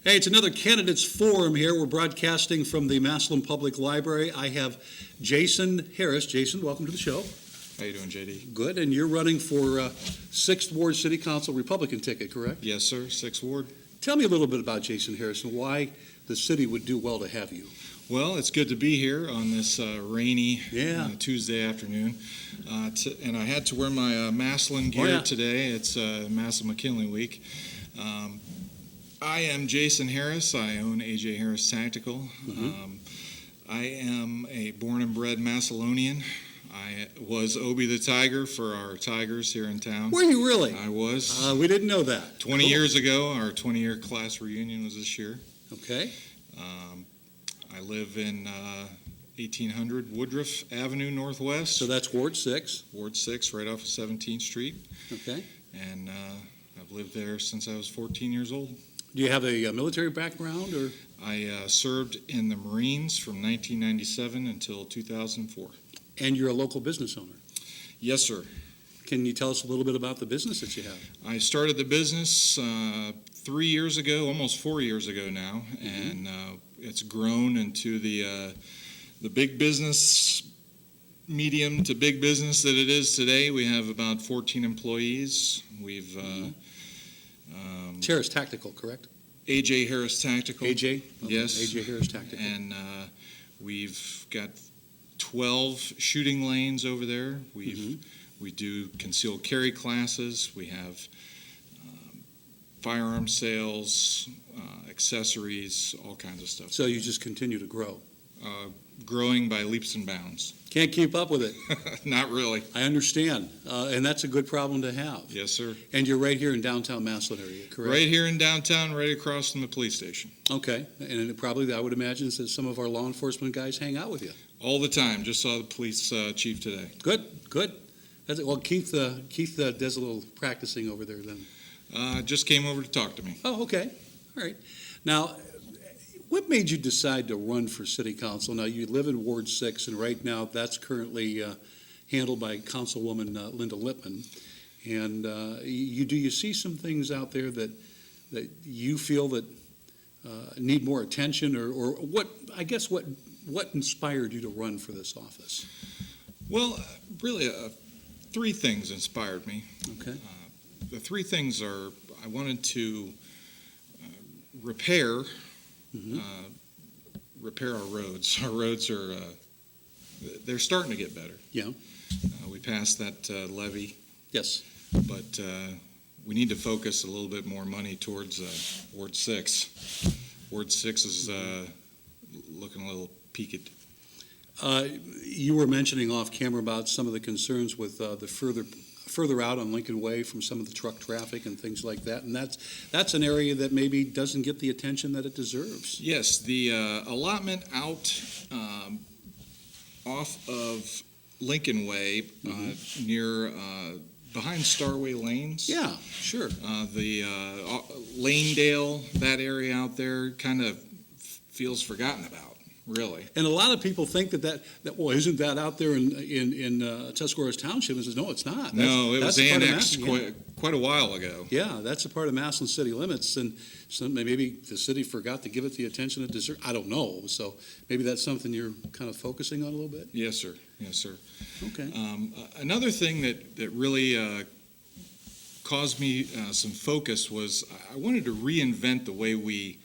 Hey, it's another candidates forum here. We're broadcasting from the Massillon Public Library. I have Jason Harris. Jason, welcome to the show. How you doing, JD? Good, and you're running for 6th Ward City Council Republican ticket, correct? Yes, sir. 6th Ward. Tell me a little bit about Jason Harris and why the city would do well to have you. Well, it's good to be here on this rainy Tuesday afternoon. And I had to wear my Massillon gear today. It's Massillon McKinley Week. I am Jason Harris. I own AJ Harris Tactical. I am a born and bred Massillonian. I was Obie the Tiger for our Tigers here in town. Were you really? I was. We didn't know that. 20 years ago, our 20-year class reunion was this year. Okay. I live in 1800 Woodruff Avenue Northwest. So that's Ward 6. Ward 6, right off of 17th Street. Okay. And I've lived there since I was 14 years old. Do you have a military background, or? I served in the Marines from 1997 until 2004. And you're a local business owner. Yes, sir. Can you tell us a little bit about the business that you have? I started the business 3 years ago, almost 4 years ago now, and it's grown into the big business, medium to big business that it is today. We have about 14 employees. We've Harris Tactical, correct? AJ Harris Tactical. AJ? Okay. Yes. AJ Harris Tactical. And we've got 12 shooting lanes over there. We do concealed carry classes. We have firearm sales, accessories, all kinds of stuff. So you just continue to grow. Growing by leaps and bounds. Can't keep up with it. Not really. I understand. And that's a good problem to have. Yes, sir. And you're right here in downtown Massillon area, correct? Right here in downtown, right across from the police station. Okay. And it probably, I would imagine, that some of our law enforcement guys hang out with you. All the time. Just saw the police chief today. Good. That's it. Well, Keith does a little practicing over there then. Just came over to talk to me. Oh, okay. All right. Now, what made you decide to run for city council? Now, you live in Ward 6, and right now that's currently handled by Councilwoman Linda Lippman. And do you see some things out there that you feel that need more attention, or what? I guess what inspired you to run for this office? Well, really, three things inspired me. Okay. The three things are I wanted to repair our roads. Our roads are they're starting to get better. Yeah. We passed that levee. Yes. But we need to focus a little bit more money towards Ward 6. Ward 6 is looking a little peaked. You were mentioning off camera about some of the concerns with the further out on Lincoln Way from some of the truck traffic and things like that, and that's an area that maybe doesn't get the attention that it deserves. Yes, the allotment out off of Lincoln Way near behind Starway Lanes. Yeah, sure. The Lanedale, that area out there, kind of feels forgotten about. Really, and a lot of people think that well, isn't that out there in Tuscarawas Township? And says, no, it's not. No, it was annexed quite a while ago. Yeah, that's a part of Massillon city limits, and so maybe the city forgot to give it the attention it deserves. I don't know. So maybe that's something you're kind of focusing on a little bit. Yes, sir. Yes, sir. Okay. Another thing that really caused me some focus was I wanted to reinvent the way we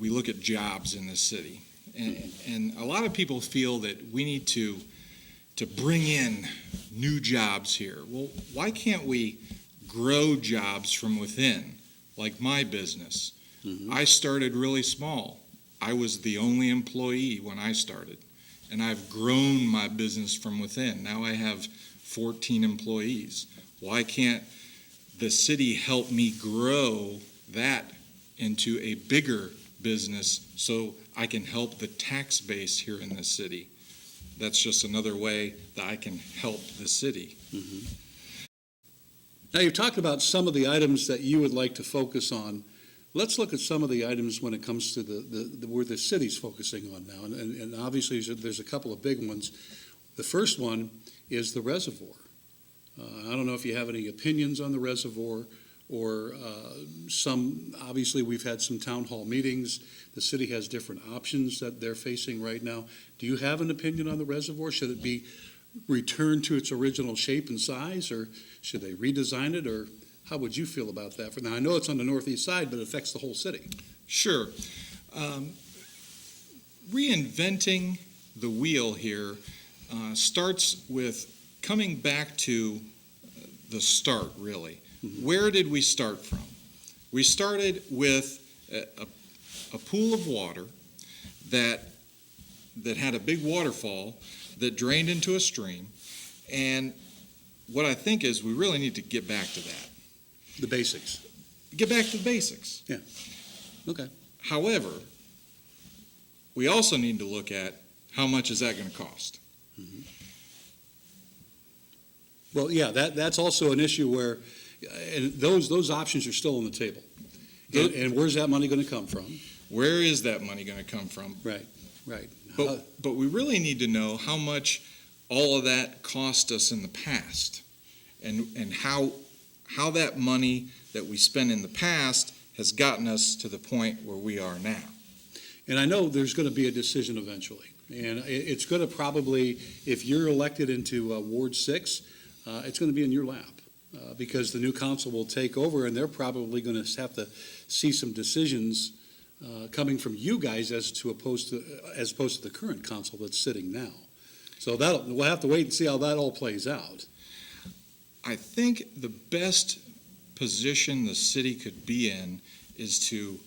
look at jobs in this city. And a lot of people feel that we need to bring in new jobs here. Well, why can't we grow jobs from within, like my business? I started really small. I was the only employee when I started, and I've grown my business from within. Now I have 14 employees. Why can't the city help me grow that into a bigger business so I can help the tax base here in the city? That's just another way that I can help the city. Now, you've talked about some of the items that you would like to focus on. Let's look at some of the items when it comes to where the city's focusing on now. And obviously, there's a couple of big ones. The first one is the reservoir. I don't know if you have any opinions on the reservoir or obviously, we've had some town hall meetings. The city has different options that they're facing right now. Do you have an opinion on the reservoir? Should it be returned to its original shape and size, or should they redesign it, or how would you feel about that? For now, I know it's on the northeast side, but it affects the whole city. Sure. Reinventing the wheel here starts with coming back to the start, really. Mm-hmm. Where did we start from? We started with a pool of water that had a big waterfall that drained into a stream, and what I think is we really need to get back to that. The basics. Get back to the basics. Yeah. Okay. However, we also need to look at how much is that going to cost. Well, yeah, that's also an issue where, and those options are still on the table. And where's that money going to come from? Where is that money going to come from? Right. But we really need to know how much all of that cost us in the past, and how that money that we spent in the past has gotten us to the point where we are now. And I know there's going to be a decision eventually. And it's going to probably, if you're elected into Ward 6, it's going to be in your lap. Because the new council will take over, and they're probably going to have to see some decisions coming from you guys as opposed to the current council that's sitting now. So we'll have to wait and see how that all plays out. I think the best position the city could be in is to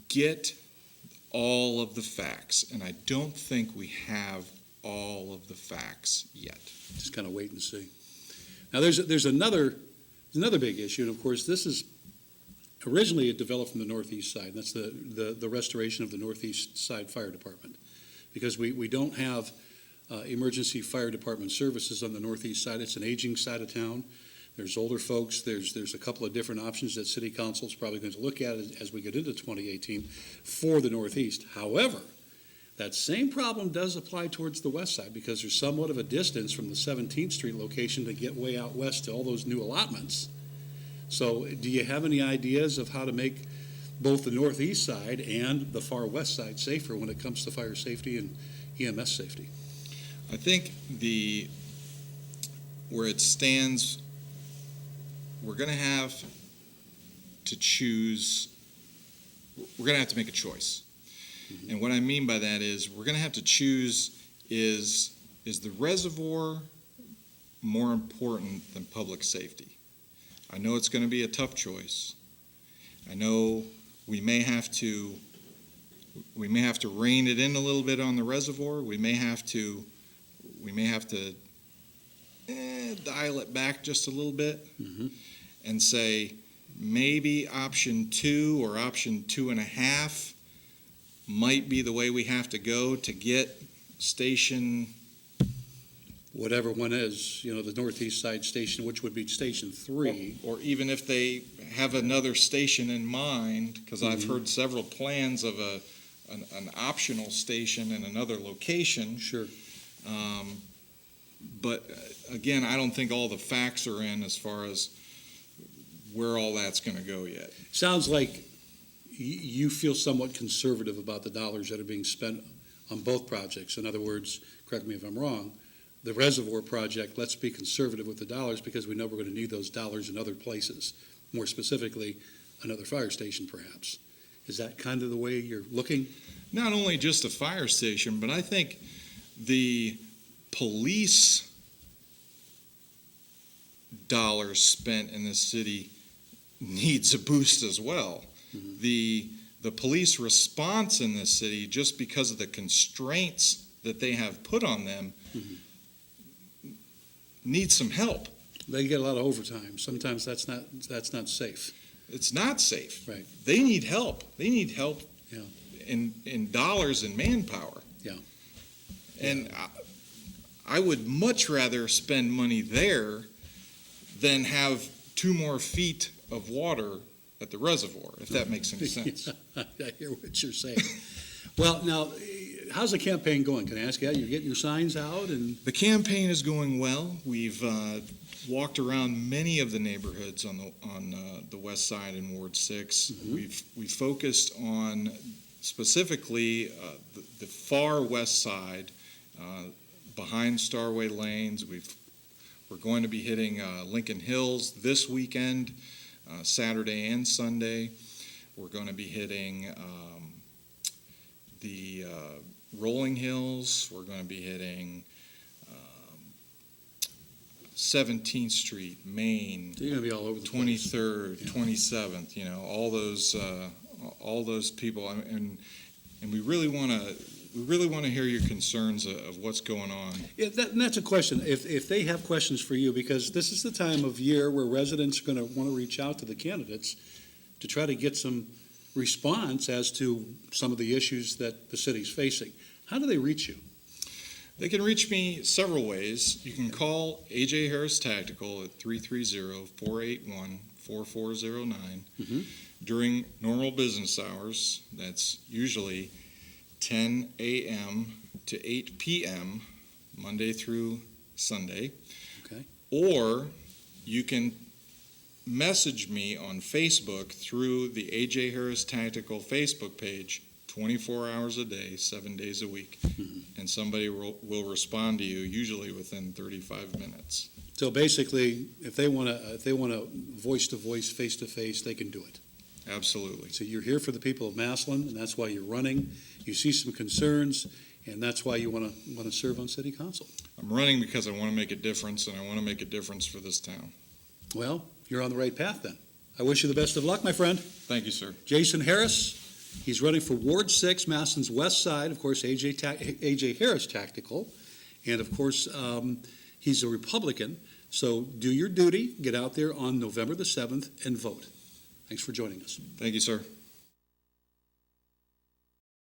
get all of the facts, and I don't think we have all of the facts yet. Just kind of wait and see. Now, there's another big issue, and of course, this is originally it developed from the northeast side. And that's the restoration of the northeast side fire department, because we don't have emergency fire department services on the northeast side. It's an aging side of town. There's older folks. There's a couple of different options that city council is probably going to look at as we get into 2018 for the northeast. However, that same problem does apply towards the west side, because there's somewhat of a distance from the 17th Street location to get way out west to all those new allotments. So do you have any ideas of how to make both the northeast side and the far west side safer when it comes to fire safety and EMS safety? I think where it stands, we're going to have to choose, we're going to have to make a choice. Mm-hmm. And what I mean by that is we're going to have to choose, is the reservoir more important than public safety? I know it's going to be a tough choice. I know we may have to rein it in a little bit on the reservoir. We may have to dial it back just a little bit, mm-hmm. and say maybe option 2 or option 2.5 might be the way we have to go to get station, whatever one is, the northeast side station, which would be station 3. Or even if they have another station in mind, because mm-hmm. I've heard several plans of an optional station in another location. Sure. But again, I don't think all the facts are in as far as where all that's going to go yet. Sounds like you feel somewhat conservative about the dollars that are being spent on both projects. In other words, correct me if I'm wrong, the reservoir project, let's be conservative with the dollars because we know we're going to need those dollars in other places, more specifically another fire station perhaps. Is that kind of the way you're looking? Not only just a fire station, but I think the police dollars spent in this city needs a boost as well. Mm-hmm. The police response in this city, just because of the constraints that they have put on them, mm-hmm. needs some help. They get a lot of overtime. Sometimes that's not safe. It's not safe. Right. They need help. They need help. Yeah. In dollars and manpower. Yeah. And I would much rather spend money there than have 2 more feet of water at the reservoir, if that makes any sense. I hear what you're saying. Well, now, how's the campaign going? Can I ask you? You're getting your signs out, and the campaign is going well. We've walked around many of the neighborhoods on the west side in Ward 6. We've focused on specifically the far west side, behind Starway Lanes. We're going to be hitting Lincoln Hills this weekend, Saturday and Sunday. We're going to be hitting the Rolling Hills. We're going to be hitting 17th Street, Main, So you're going to be all over the place. 23rd, Yeah. 27th. You know, all those people, and we really want to hear your concerns of what's going on. Yeah, and that's a question. If they have questions for you, because this is the time of year where residents are going to want to reach out to the candidates to try to get some response as to some of the issues that the city's facing. How do they reach you? They can reach me several ways. You can call AJ Harris Tactical at 330-481-4409 Mhm. during normal business hours. That's usually 10 a.m. to 8 p.m. Monday through Sunday. Okay. Or you can message me on Facebook through the AJ Harris Tactical Facebook page 24 hours a day, 7 days a week, and somebody will respond to you, usually within 35 minutes. So basically, if they want to voice to voice, face to face, they can do it. Absolutely. So you're here for the people of Massillon, and that's why you're running. You see some concerns, and that's why you want to serve on city council. I'm running because I want to make a difference, and I want to make a difference for this town. Well, you're on the right path then. I wish you the best of luck, my friend. Thank you, sir. Jason Harris, he's running for Ward 6, Massillon's west side, of course, AJ Harris Tactical, and of course, he's a Republican. So do your duty, get out there on November the 7th and vote. Thanks for joining us. Thank you, sir.